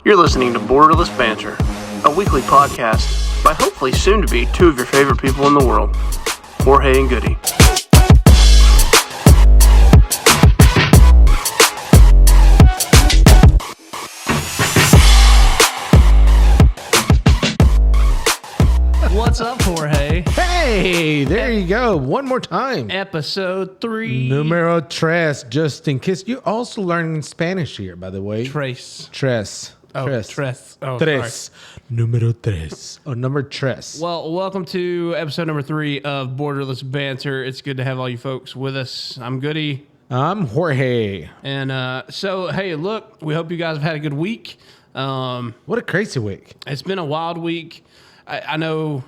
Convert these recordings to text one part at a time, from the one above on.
You're listening to Borderless Banter, a weekly podcast by hopefully soon to be two of your favorite people in the world, Jorge and Goody. What's up, Jorge? Hey, there you go. One more time. Episode 3. Numero tres, just in case. You're also learning Spanish here, by the way. Tres. Tres. Oh, tres. Oh, tres. sorry. Numero tres. Oh, number tres. Well, welcome to episode number 3 of Borderless Banter. It's good to have all you folks with us. I'm Goody. I'm Jorge. And so, hey, look, we hope you guys have had a good week. What a crazy week. It's been a wild week. I know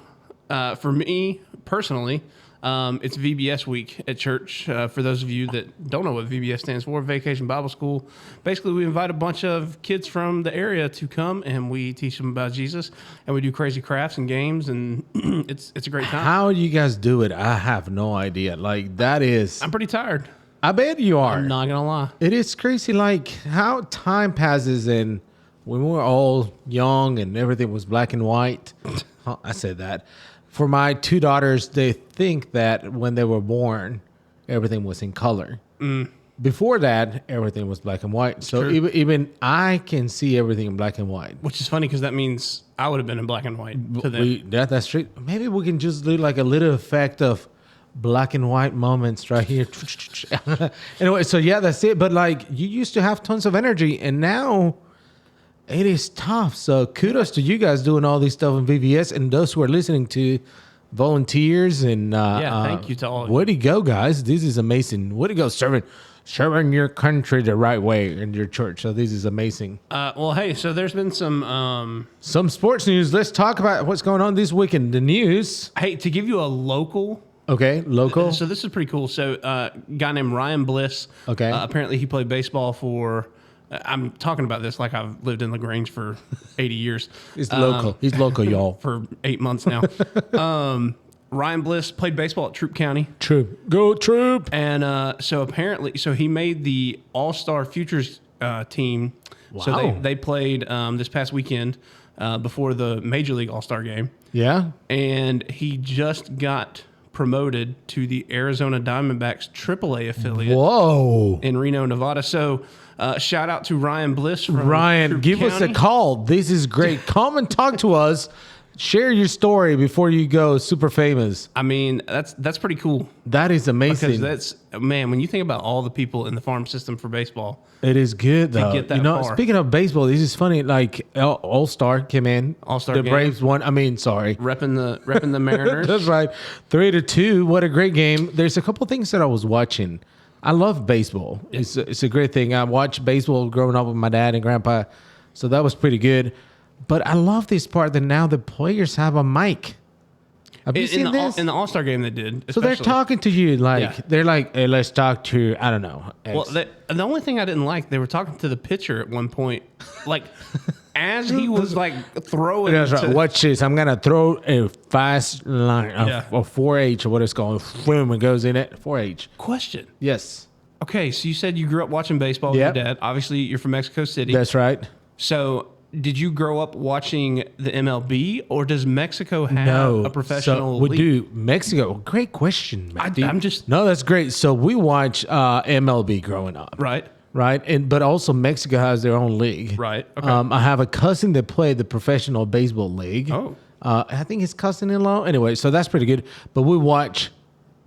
for me personally, it's VBS week at church. For those of you that don't know what VBS stands for, Vacation Bible School. Basically, we invite a bunch of kids from the area to come, and we teach them about Jesus, and we do crazy crafts and games, and it's a great time. How do you guys do it? I have no idea. Like, that is... I'm pretty tired. I bet you are. I'm not going to lie. It is crazy, like, how time passes, and when we were all young and everything was black and white... I said that. For my two daughters, they think that when they were born, everything was in color. Before that, everything was black and white. So even I can see everything in black and white. Which is funny because that means I would have been in black and white to them. That's true. Maybe we can just do like a little effect of black and white moments right here. Anyway, so yeah, that's it. But like, you used to have tons of energy, and now... it is tough. So kudos to you guys doing all this stuff in VBS, and those who are listening to volunteers. And thank you to all of you. Way to go, guys. This is amazing. Way to go, serving your country the right way in your church. So this is amazing. Well, hey, so there's been some sports news. Let's talk about what's going on this week in the news. Hey, to give you a local... Okay, local. So this is pretty cool. So a guy named Ryan Bliss. Okay. Apparently he played baseball for... I'm talking about this like I've lived in LaGrange for 80 years. He's local. He's local, y'all. For 8 months now. Ryan Bliss played baseball at Troop County. Troop. Go Troop. And so he made the All-Star Futures team. Wow. So they played this past weekend before the Major League All-Star game. Yeah. And he just got promoted to the Arizona Diamondbacks AAA affiliate. Whoa. In Reno, Nevada. So shout out to Ryan Bliss from Ryan, Troop give County. us a call. This is great. Come and talk to us. Share your story before you go super famous. I mean, that's pretty cool. That is amazing. Because when you think about all the people in the farm system for baseball. It is good, though. Get that far. Speaking of baseball, this is funny. Like, All-Star came in. All-Star The game. Braves won. Sorry. Repping the Mariners. That's right. 3-2. What a great game. There's a couple things that I was watching. I love baseball. Yeah. It's a great thing. I watched baseball growing up with my dad and grandpa, so that was pretty good. But I love this part that now the players have a mic. Have you seen this? In the All-Star game they did. So they're talking to you they're like, hey, let's talk to, I don't know. X. Well, the only thing I didn't like, they were talking to the pitcher at one point, like as he was like throwing. That's right. Watch this. I'm gonna throw a fast line, a 4H or what it's called. Boom, it goes in it. 4H. Question. Yes. Okay, so you said you grew up watching baseball with your dad. Obviously, you're from Mexico City. That's right. So, did you grow up watching the MLB, or does Mexico have a professional league? We do. Mexico. Great question, Matthew. I'm just... No, that's great. So, we watch MLB growing up. Right. Right. But also, Mexico has their own league. Right. Okay. I have a cousin that played the professional baseball league. Oh. I think his cousin-in-law. Anyway, so that's pretty good. But we watch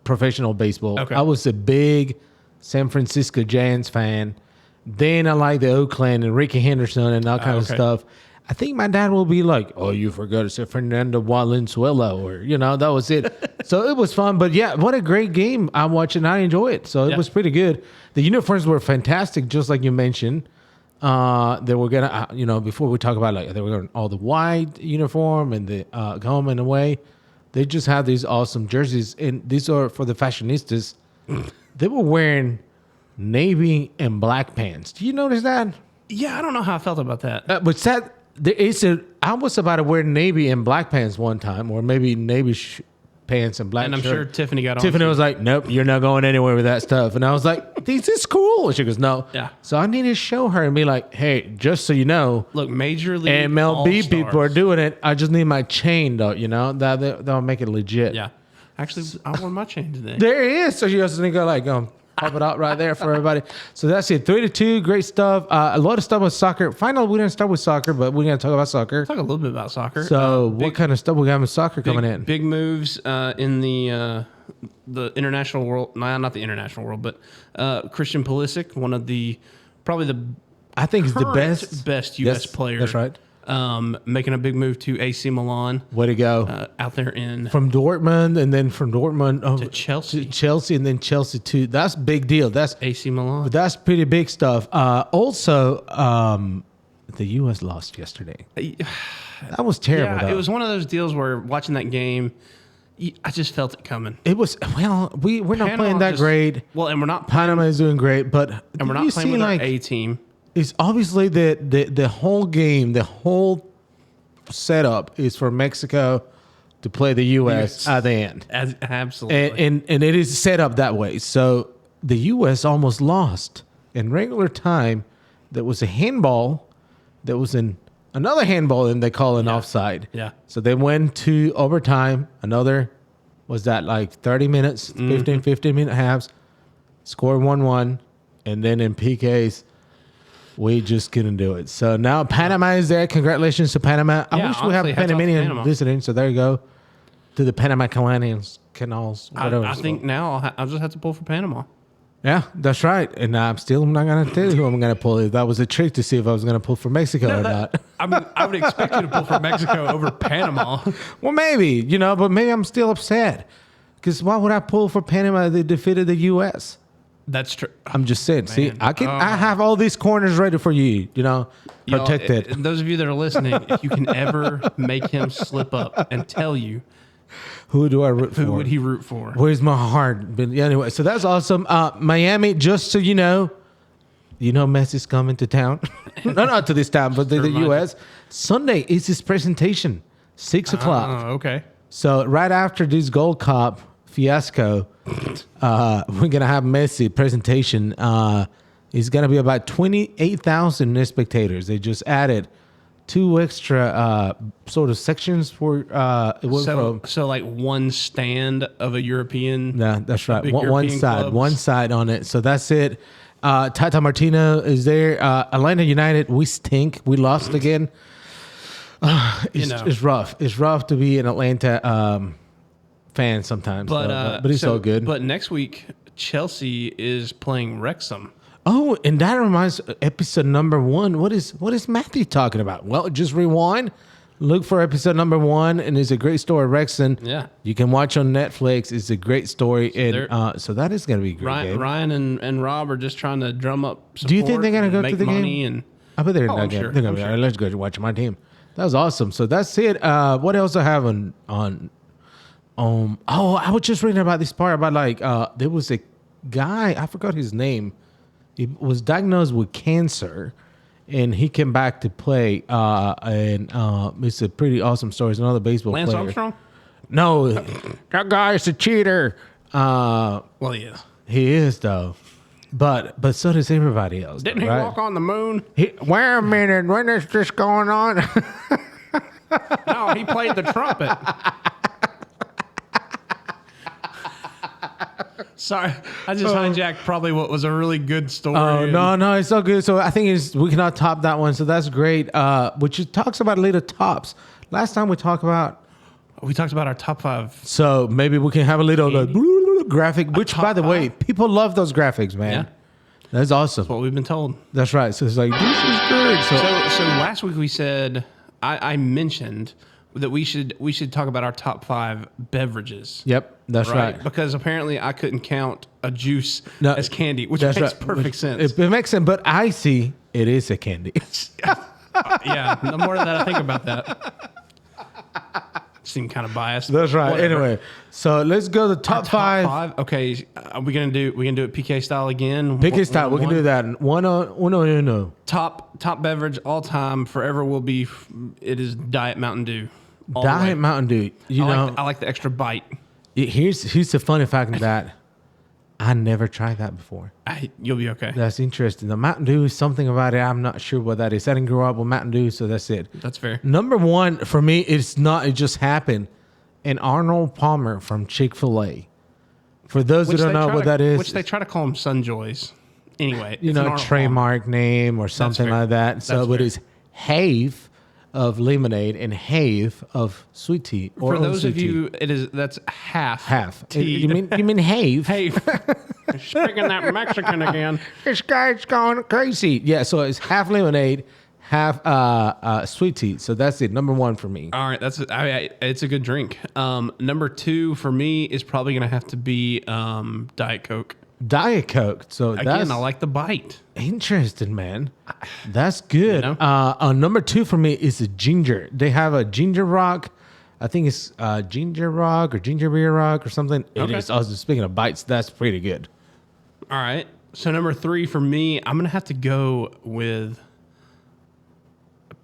professional baseball. Okay. I was a big San Francisco Giants fan. Then I like the Oakland and Ricky Henderson and all kind of stuff. I think my dad will be like, oh, you forgot to say Fernando Valenzuela, or, that was it. So it was fun. But yeah, what a great game. I watched it and I enjoy it. So it was pretty good. The uniforms were fantastic, just like you mentioned. They were going to, before we talk about they were going all the white uniform and the home and away. They just have these awesome jerseys. And these are for the fashionistas. They were wearing navy and black pants. Do you notice that? Yeah, I don't know how I felt about that. I was about to wear navy and black pants one time, or maybe navy pants and black And I'm shirt. sure Tiffany got on. Tiffany was like, "Nope, you're not going anywhere with that stuff." And I was like, "This is cool." And she goes, "No." Yeah. So I need to show her and be like, "Hey, just so you know, Look, Major League MLB All-Stars. people are doing it. I just need my chain, though. You know, that'll make it legit." Yeah. Actually, I wore my chain today. There it is. So you just need to go like, pop it out right there for everybody. So that's it. 3-2, great stuff. A lot of stuff with soccer. Finally, we didn't start with soccer, but we're going to talk about soccer. Talk a little bit about soccer. So what kind of stuff we got with soccer coming in? Big moves in the international world. Nah, not the international world, but Christian Pulisic, one of probably the I think he's the best best U.S. player. That's right. Making a big move to AC Milan. Way to go. Out there in From Dortmund, and then from Dortmund to Chelsea. to Chelsea, and then Chelsea too. That's a big deal. That's AC Milan. That's pretty big stuff. Also, the U.S. lost yesterday. That was terrible. Yeah, though. it was one of those deals where watching that game, I just felt it coming. It was we're not playing that great. Well, and we're not Panama is doing great, but and we're not playing with our A team. It's obviously the whole game, the whole setup is for Mexico to play the U.S. at the end. Absolutely. And it is set up that way. So the U.S. almost lost in regular time. There was a handball that was in another handball, and they call an offside. Yeah. So they went to overtime. Another, was that like 30 minutes, 15-minute halves, scored 1-1, and then in PKs, we just couldn't do it. So now Panama is there. Congratulations to Panama. I wish we have Panamanian visiting. So there you go. To the Panama canals, whatever. I think now I'll just have to pull for Panama. Yeah, that's right. And I'm still not going to tell you who I'm going to pull. That was a trick to see if I was going to pull for Mexico or not. I would expect you to pull for Mexico over Panama. Well, maybe, but maybe I'm still upset. Because why would I pull for Panama? They defeated the U.S. That's true. I'm just saying. See, I have all these corners ready for you. Protected. Those of you that are listening, if you can ever make him slip up and tell you, who do I root for? Who would he root for? Where's my heart? But anyway, so that's awesome. Miami, just so you know Messi's coming to town. No, not to this town, but the U.S. Sunday is his presentation, 6 o'clock. Oh, okay. So right after this Gold Cup fiasco, we're gonna have Messi presentation. It's gonna be about 28,000 spectators. They just added 2 extra sort of sections for so like one stand of a European. Yeah, that's right. One side on it. So that's it. Tata Martino is there. Atlanta United, we stink. We lost again. It's rough. It's rough to be an Atlanta fan sometimes, but it's all good. But next week, Chelsea is playing Wrexham. Oh, and that reminds episode number 1. What is Matthew talking about? Well, just rewind, look for episode number 1, and it's a great story. Wrexham, yeah, you can watch on Netflix. It's a great story, and so that is going to be great. Ryan and Rob are just trying to drum up support. Do you think they're going to go to the game? And I bet they're not. Sure. They're going to be. Sure. All right, let's go watch my team. That was awesome. So that's it. What else I have on? I was just reading about this part about like there was a guy, I forgot his name. He was diagnosed with cancer, and he came back to play. And it's a pretty awesome story. It's another baseball player. Lance Armstrong? No, that guy is a cheater. Well, he is. He is though, but so does everybody else. Didn't he walk on the moon? Wait a minute, when is this going on? No, he played the trumpet. Sorry, I just hijacked probably what was a really good story. Oh, no, it's so good. So I think we cannot top that one. So that's great. Which talks about little tops. Last time we talked about our top 5. So maybe we can have a little graphic. Which, by the way, people love those graphics, man. Yeah. That's awesome. That's what we've been told. That's right. So it's like, this is good. So last week we said I mentioned that we should talk about our top 5 beverages. Yep, that's right. Because apparently I couldn't count a juice as candy, which makes perfect sense. It makes sense, but I see it is a candy. Yeah, the more that I think about that, seem kind of biased. That's right. Whatever. Anyway, so let's go to the top 5. Okay, we can do it PK style again. PK style. We can do that. Uno. Top beverage all time forever will be. It is Diet Mountain Dew. Diet Mountain Dew. I like the extra bite. Here's the funny fact of that. I never tried that before. You'll be okay. That's interesting. The Mountain Dew is something about it. I'm not sure what that is. I didn't grow up with Mountain Dew, so that's it. That's fair. Number one for me, it's not. It just happened. An Arnold Palmer from Chick-fil-A. For those who don't know what that is, which they try to call them Sunjoys. Anyway, trademark name or something like that. So it is Have of lemonade and Have of sweet tea. For those of you, that's half. You mean Have? Have. Speaking that Mexican again. This guy's going crazy. Yeah, so it's half lemonade, half sweet tea. So that's it. Number one for me. All right, it's a good drink. Number two for me is probably gonna have to be Diet Coke. Diet Coke. So again, I like the bite. Interesting, man. That's good. Number two for me is a ginger. They have a ginger rock. I think it's ginger rock or ginger beer rock or something. Okay. It is. Also, speaking of bites, that's pretty good. All right. So number three for me, I'm gonna have to go with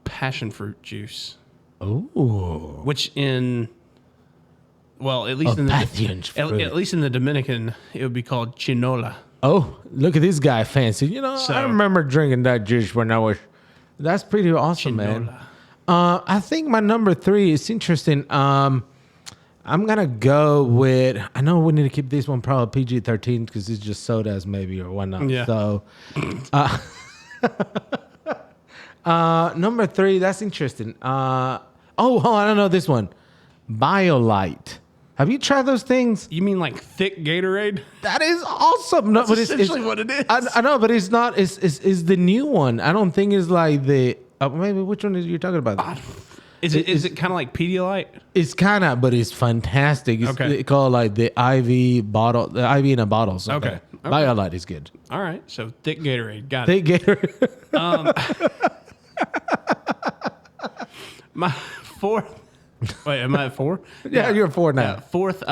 passion fruit juice. Oh. Which at least in the Dominican, it would be called chinola. Oh, look at this guy, fancy. I remember drinking that juice when I was. That's pretty awesome, chinola. Man. I think my number three is interesting. I'm gonna go with. I know we need to keep this one probably PG-13 because it's just sodas, maybe or whatnot. Yeah. So, number three. That's interesting. I don't know this one. BioLite. Have you tried those things? You mean like thick Gatorade? That is awesome. No, That's essentially what it is. I know, but it's not. It's the new one. I don't think it's like the. Maybe which one is you talking about? Is it kind of like Pedialyte? It's kind of, but it's fantastic. It's called like the IV bottle, the IV in a bottle. So okay. BioLite is good. All right. So thick Gatorade. Got it. Thick Gatorade. My fourth. Wait, am I at four? Yeah, you're four now. Yeah, fourth.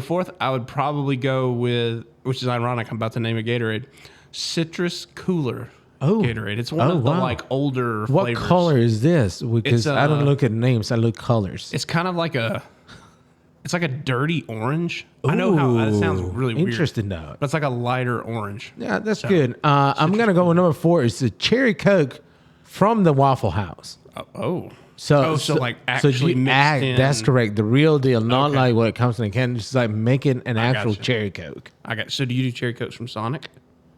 Fourth, I would probably go with, which is ironic. I'm about to name a Gatorade, citrus cooler. Gatorade. It's one of the like older flavors. What color is this? Because I don't look at names. I look colors. It's kind of like it's like a dirty orange. Ooh, I know how that sounds really weird. Interesting though. But it's like a lighter orange. Yeah, that's good. I'm gonna go with number four. It's the cherry Coke from the Waffle House. So like actually mixed in. That's correct. The real deal, not like what it comes in a can. Just like making an actual cherry Coke. So do you do cherry Cokes from Sonic?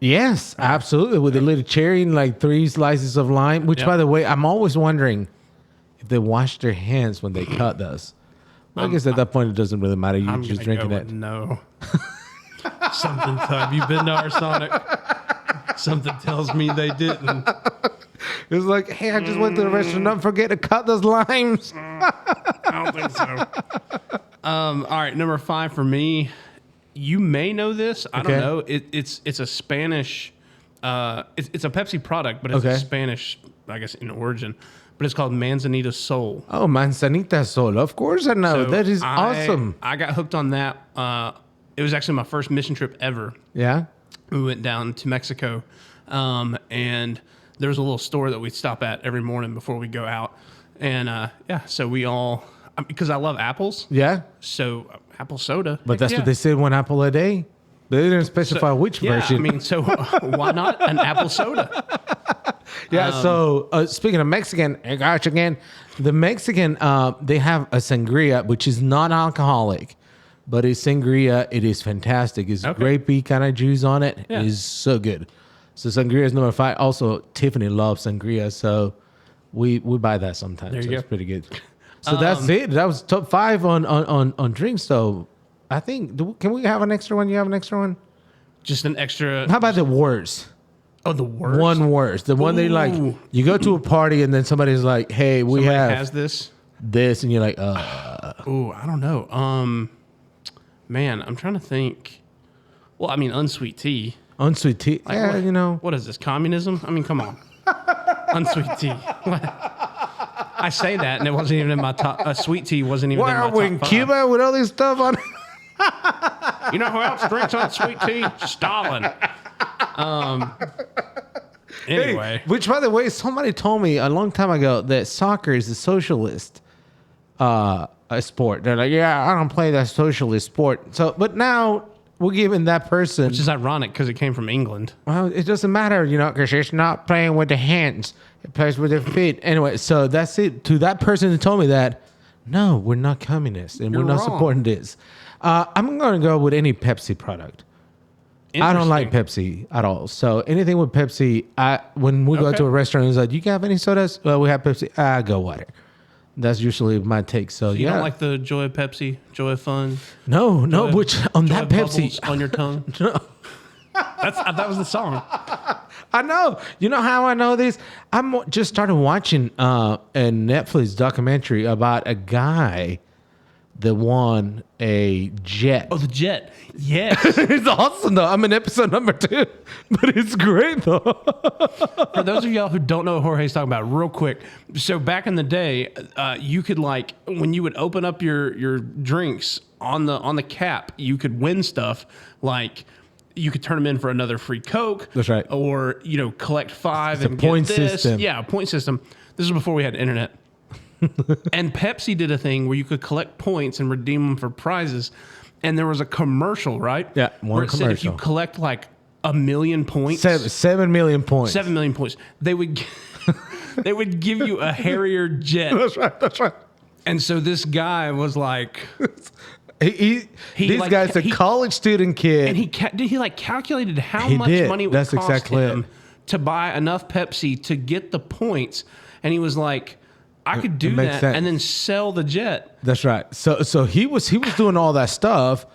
Yes, absolutely. With a little cherry and like 3 slices of lime. Which, by the way, I'm always wondering if they wash their hands when they cut those. I guess at that point it doesn't really matter. You're just drinking it. No. Have you been to our Sonic? Something tells me they didn't. It's like, hey, I just went to the restaurant. Don't forget to cut those limes. I don't think so. All right, number 5 for me. You may know this. I don't know. It's a Spanish. It's a Pepsi product, but it's a Spanish, I guess, in origin. But it's called Manzanita Sol. Oh, Manzanita Sol. Of course I know. So that is awesome. I got hooked on that. It was actually my first mission trip ever. Yeah. We went down to Mexico, and there was a little store that we'd stop at every morning before we go out. And so we all, because I love apples. Yeah. So apple soda. But that's what they said, 1 apple a day. They didn't specify which version. I mean, so why not an apple soda? Yeah. So speaking of Mexican, the Mexican, they have a sangria, which is not alcoholic, but it's sangria. It is fantastic. It's grapey kind of juice on it. Yeah. It is so good. So sangria is number 5. Also, Tiffany loves sangria, so we buy that sometimes. There you go. It's pretty good. So that's it. That was top 5 on drinks. So I think, can we have an extra one? You have an extra one? Just an extra. How about the worst? Oh, the worst? One worst. The one they like, you go to a party and then somebody's like, hey, somebody has this, and you're like, Ooh, I don't know. Man, I'm trying to think. Well, I mean, unsweet tea. Unsweet tea? Like, yeah, What is this, communism? I mean, come on. Unsweet tea. I say that, and it wasn't even in my top. Sweet tea wasn't even in my top 5. What are we in Cuba with all this stuff on? You know who else drinks unsweet tea? Stalin. Anyway. Hey, which, by the way, somebody told me a long time ago that soccer is a socialist a sport. They're like, yeah, I don't play that socialist sport. So, but now we're giving that person. Which is ironic because it came from England. Well, it doesn't matter, because it's not playing with the hands. It plays with the feet. Anyway, so that's it. To that person who told me that, no, we're not communists and we're not supporting this. I'm going to go with any Pepsi product. I don't like Pepsi at all. So anything with Pepsi, when we go to a restaurant, it's like, you have any sodas? Well, we have Pepsi. I go water. That's usually my take. So you don't like the Joy of Pepsi, Joy of Fun? No, which on that Pepsi on your tongue. No. That was the song. I know. You know how I know this? I'm just started watching a Netflix documentary about a guy that won a jet. Oh, the jet. Yes. It's awesome, though. I'm in episode number 2, but it's great, though. For those of y'all who don't know what Jorge's talking about, real quick. So back in the day, you could when you would open up your drinks on the cap, you could win stuff like you could turn them in for another free Coke. That's right. Or, collect 5 it's and a point get this. System. Yeah, a point system. This is before we had internet. And Pepsi did a thing where you could collect points and redeem them for prizes. And there was a commercial, right? Yeah, where it said if you collect like 1 million points. 7 million points. 7 million points. They would give you a Harrier jet. That's right. And so this guy was like... This guy's a college student kid. And he calculated how much money it would cost him to buy enough Pepsi to get the points. And he was like... I could do that and then sell the jet. That's right. So he was doing all that stuff,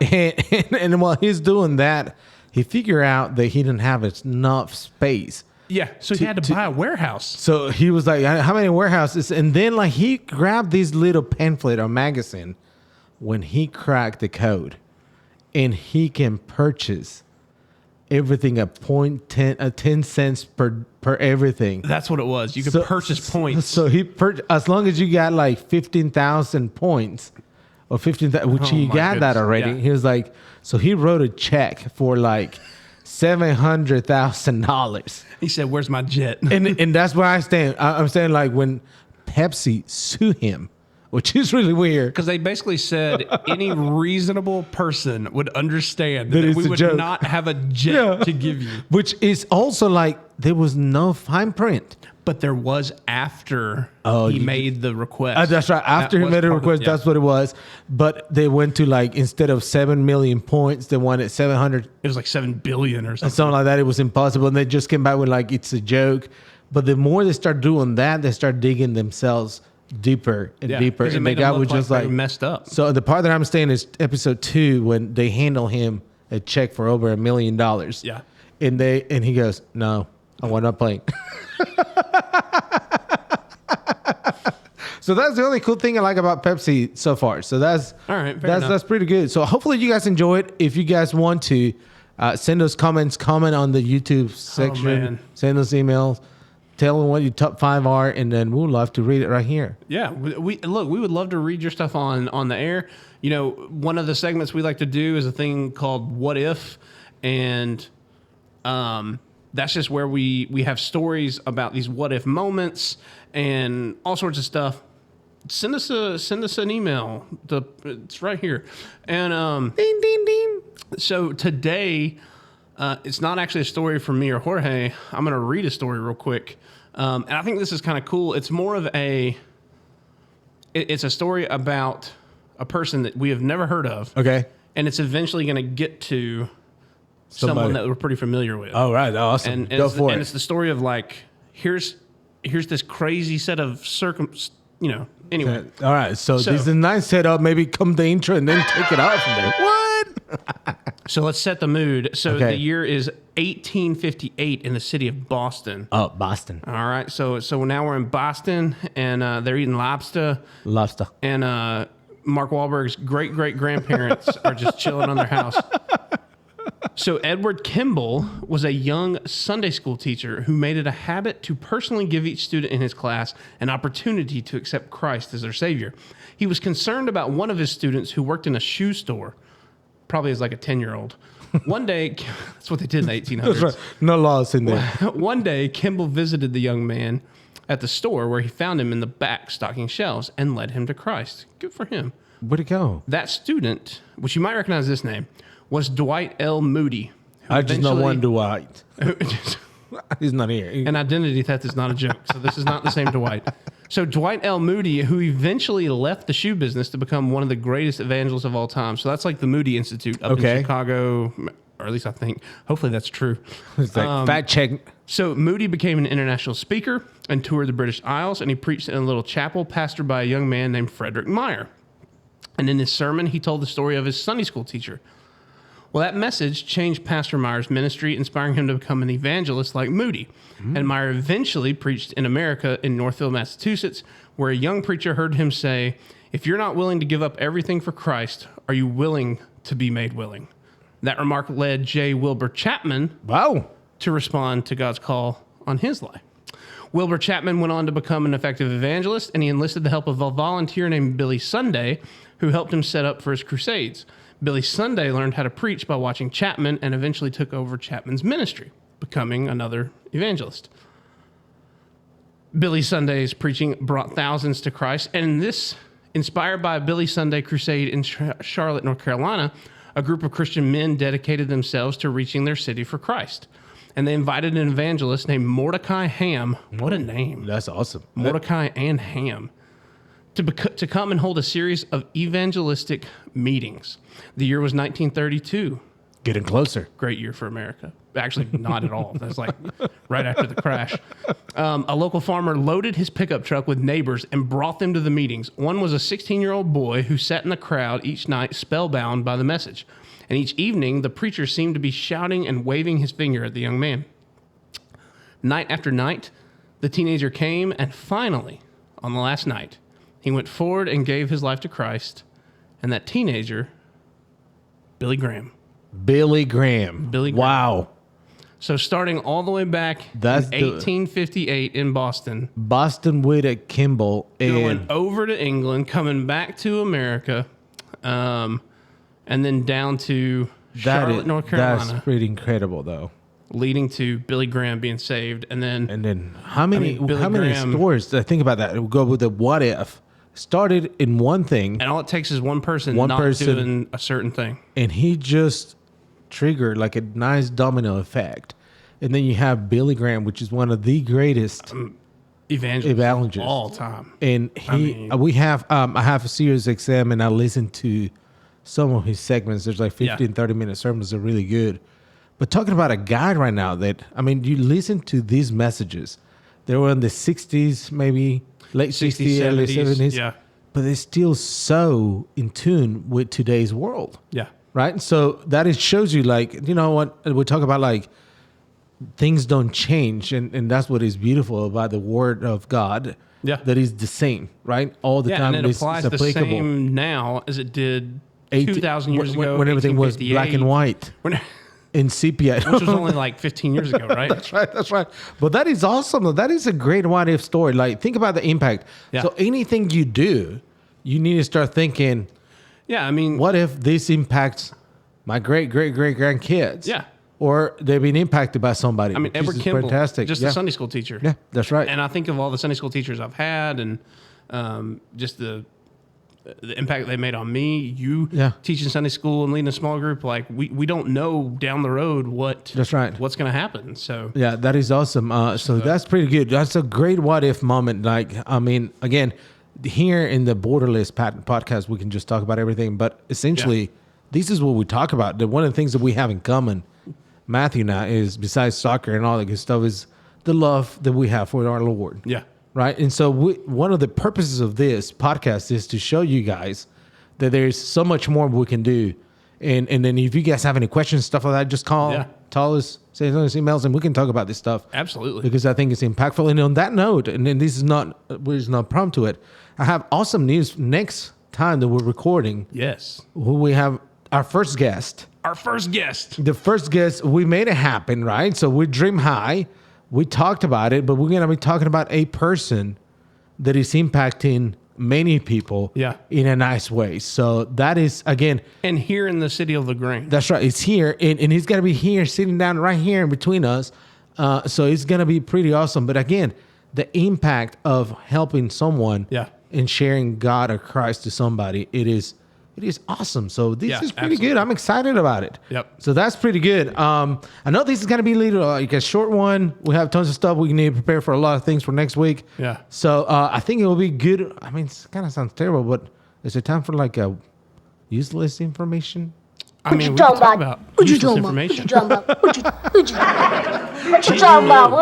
and while he's doing that, he figured out that he didn't have enough space. Yeah, so he had to buy a warehouse. So he was like, "How many warehouses?" And then he grabbed this little pamphlet or magazine. When he cracked the code, and he can purchase everything at 10 cents per everything. That's what it was. You could purchase points. So as long as you got like 15,000 points or 15,000, which he got that already. Yeah. He was like, so he wrote a check for like $700,000. He said, "Where's my jet?" and that's where I stand. I'm saying like when Pepsi sue him, which is really weird. Because they basically said any reasonable person would understand that we would not have a jet to give you. Which is also like, there was no fine print. But there was after he made the request. That's right. After he made the request, that's what it was. But they went to instead of 7 million points, they wanted 700. It was like 7 billion or something. Something like that. It was impossible. And they just came back with it's a joke. But the more they start doing that, they start digging themselves deeper and deeper, and the guy was just like messed up. So the part that I'm staying is episode 2 when they handle him a check for over $1 million. Yeah, and he goes, "No, I want not playing." So that's the only cool thing I like about Pepsi so far. So that's all right. That's pretty good. So hopefully you guys enjoy it. If you guys want to send us comment on the YouTube section, send us emails. Tell them what your top 5 are, and then we'll love to read it right here. Yeah, we would love to read your stuff on the air. One of the segments we like to do is a thing called What If, and that's just where we have stories about these what if moments and all sorts of stuff. Send us an email. It's right here, and ding ding ding. So today. It's not actually a story from me or Jorge. I'm going to read a story real quick. And I think this is kind of cool. It's more of it's a story about a person that we have never heard of. Okay. And it's eventually going to get to someone that we're pretty familiar with. Oh, right. Awesome. And it's the story of here's this crazy set of anyway. All right. So this is a nice setup. Maybe come the intro and then take it out from there. What? So let's set the mood. So the year is 1858 in the city of Boston. Oh, Boston. All right. So now we're in Boston, and they're eating lobster. Lobster. And Mark Wahlberg's great-great-grandparents are just chilling on their house. So Edward Kimball was a young Sunday school teacher who made it a habit to personally give each student in his class an opportunity to accept Christ as their Savior. He was concerned about one of his students who worked in a shoe store, probably as like a 10-year-old. One day, that's what they did in the 1800s. That's right. No laws in there. One day, Kimball visited the young man at the store where he found him in the back stocking shelves and led him to Christ. Good for him. Where'd it go? That student, which you might recognize this name, was Dwight L. Moody. I just know one Dwight. He's not here. An identity theft is not a joke, so this is not the same Dwight. So Dwight L. Moody, who eventually left the shoe business to become one of the greatest evangelists of all time. So that's like the Moody Institute up in Chicago, or at least I think. Hopefully that's true. It's like fact check. So Moody became an international speaker and toured the British Isles, and he preached in a little chapel pastored by a young man named Frederick Meyer. And in his sermon, he told the story of his Sunday school teacher. Well, that message changed Pastor Meyer's ministry, inspiring him to become an evangelist like Moody. And Meyer eventually preached in America in Northville, Massachusetts, where a young preacher heard him say, "If you're not willing to give up everything for Christ, are you willing to be made willing?" That remark led J. Wilbur Chapman to respond to God's call on his life. Wilbur Chapman went on to become an effective evangelist, and he enlisted the help of a volunteer named Billy Sunday, who helped him set up for his crusades. Billy Sunday learned how to preach by watching Chapman and eventually took over Chapman's ministry, becoming another evangelist. Billy Sunday's preaching brought thousands to Christ, and this, inspired by a Billy Sunday crusade in Charlotte, North Carolina, a group of Christian men dedicated themselves to reaching their city for Christ. And they invited an evangelist named Mordecai Ham. What a name. That's awesome. Mordecai and Ham. To come and hold a series of evangelistic meetings. The year was 1932. Getting closer. Great year for America. Actually, not at all. That's like right after the crash. A local farmer loaded his pickup truck with neighbors and brought them to the meetings. One was a 16-year-old boy who sat in the crowd each night spellbound by the message. And each evening, the preacher seemed to be shouting and waving his finger at the young man. Night after night, the teenager came, and finally, on the last night, he went forward and gave his life to Christ. And that teenager, Billy Graham. Billy Graham. Wow. So starting all the way back in 1858 in Boston. Boston with a Kimball. Going over to England, coming back to America, and then down to Charlotte, North Carolina. That's pretty incredible, though. Leading to Billy Graham being saved. And then how many stories? I think about that. We'll go with the what if. Started in one thing. And all it takes is one person doing a certain thing. And he just triggered like a nice domino effect. And then you have Billy Graham, which is one of the greatest evangelists of all time. And I have a Sirius XM, and I listen to some of his segments. There's like 15, 30-minute sermons that are really good. But talking about a guy right now you listen to these messages. They were in the 60s, maybe late 60s, early 70s. Yeah. But they're still so in tune with today's world. Yeah. Right? So that shows you, like, you know what? We talk about, like, things don't change. And that's what is beautiful about the Word of God. Yeah. That is the same, right? All the time. And it applies the same now as it did 2,000 years ago. When everything was black and white. In sepia. Which was only like 15 years ago, right? That's right. But that is awesome. That is a great what-if story. Like, think about the impact. Yeah. So anything you do, you need to start thinking, what if this impacts my great-great-great-grandkids? Yeah. Or they've been impacted by somebody. Edward Kimball, fantastic. Just a Sunday school teacher. Yeah, that's right. And I think of all the Sunday school teachers I've had and just the impact they made on me, teaching Sunday school and leading a small group, like we don't know down the road what's going to happen. So yeah, that is awesome. So that's pretty good. That's a great what if moment. Like, again, here in the Borderless podcast, we can just talk about everything, but essentially this is what we talk about. One of the things that we have in common, Matthew and I, is besides soccer and all that good stuff, is the love that we have for our Lord. Yeah. Right. And so one of the purposes of this podcast is to show you guys that there's so much more we can do. And then if you guys have any questions, stuff like that, just call us, send us emails, and we can talk about this stuff. Absolutely. Because I think it's impactful. And on that note, and then this is not, there's no prompt to it, I have awesome news. Next time that we're recording, we have our first guest. The first guest, we made it happen, right? So we dream high. We talked about it, but we're going to be talking about a person that is impacting many people in a nice way. So that is, again... And here in the city of LaGrange. That's right. It's here, and he's going to be here, sitting down right here in between us. So it's going to be pretty awesome. But again, the impact of helping someone Yeah. and sharing God or Christ to somebody, it is awesome. So this is pretty absolutely good. I'm excited about it. Yep. So that's pretty good. I know this is going to be a little like a short one. We have tons of stuff we need to prepare for a lot of things for next week. Yeah. So I think it will be good. I mean, it kind of sounds terrible, but is it time for like a useless information? I mean, we can talk about useless information. What you talking about?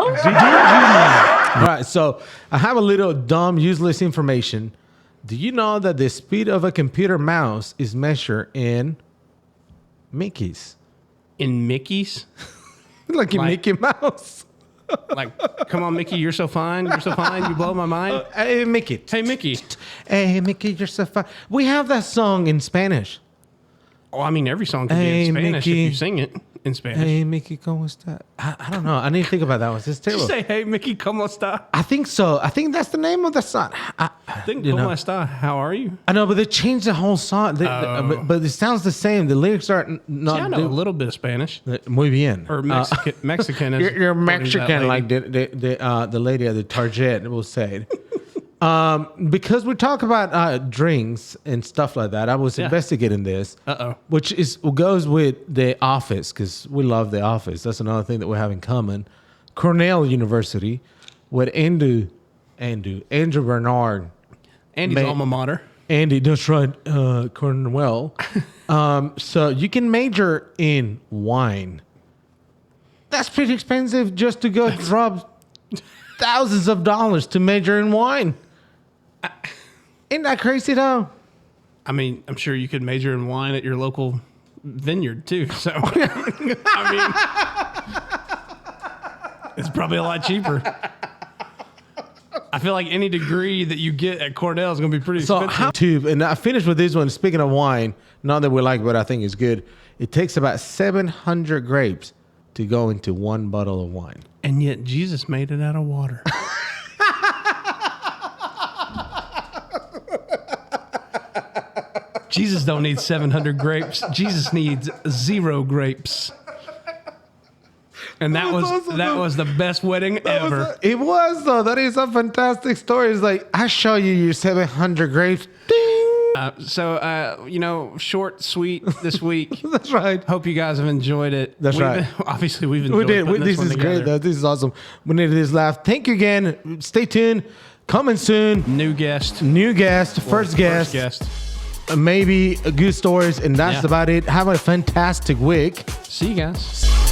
All right, so I have a little dumb, useless information. Do you know that the speed of a computer mouse is measured in Mickeys? In Mickey's? Like in Mickey Mouse? Like, come on, Mickey, you're so fine. You're so fine. You blow my mind. Hey, Mickey. Hey, Mickey. Hey, Mickey, you're so fine. We have that song in Spanish. Oh, I mean, every song can be in Spanish Mickey. if you sing it in Spanish. Hey, Mickey, ¿cómo está? I don't know. I need to think about that one. It's Did terrible. you say, hey, Mickey, ¿cómo está? I think so. I think that's the name of the song. I think, you know. ¿cómo está? How are you? I know, but they changed the whole song. But it sounds the same. The lyrics are not. See, I know a little bit of Spanish. Muy bien. Or Mexican. As You're according to that Mexican, lady. like the lady at the Target will say it. Because we talk about drinks and stuff like that, I was investigating this. Which goes with The Office, because we love The Office. That's another thing that we have in common. Cornell University with Andrew Bernard. Andy's alma mater. Andy, that's right, Cornell. So you can major in wine. That's pretty expensive just to go drop thousands of dollars to major in wine. Isn't that crazy though? I mean, I'm sure you could major in wine at your local vineyard too. So, I mean, it's probably a lot cheaper. I feel like any degree that you get at Cornell is going to be pretty expensive. And I finished with this one. Speaking of wine, not that we like, but I think it's good. It takes about 700 grapes to go into one bottle of wine. And yet Jesus made it out of water. Jesus don't need 700 grapes. Jesus needs 0 grapes. And that was the best wedding ever. It was though. That is a fantastic story. It's like, I show you your 700 grapes. Ding. Short, sweet this week. That's right. Hope you guys have enjoyed it. Obviously, we've enjoyed it. This is great though. This is awesome. We needed this laugh. Thank you again. Stay tuned. Coming soon. New guest. First guest. Maybe good stories, and that's about it. Have a fantastic week. See you guys.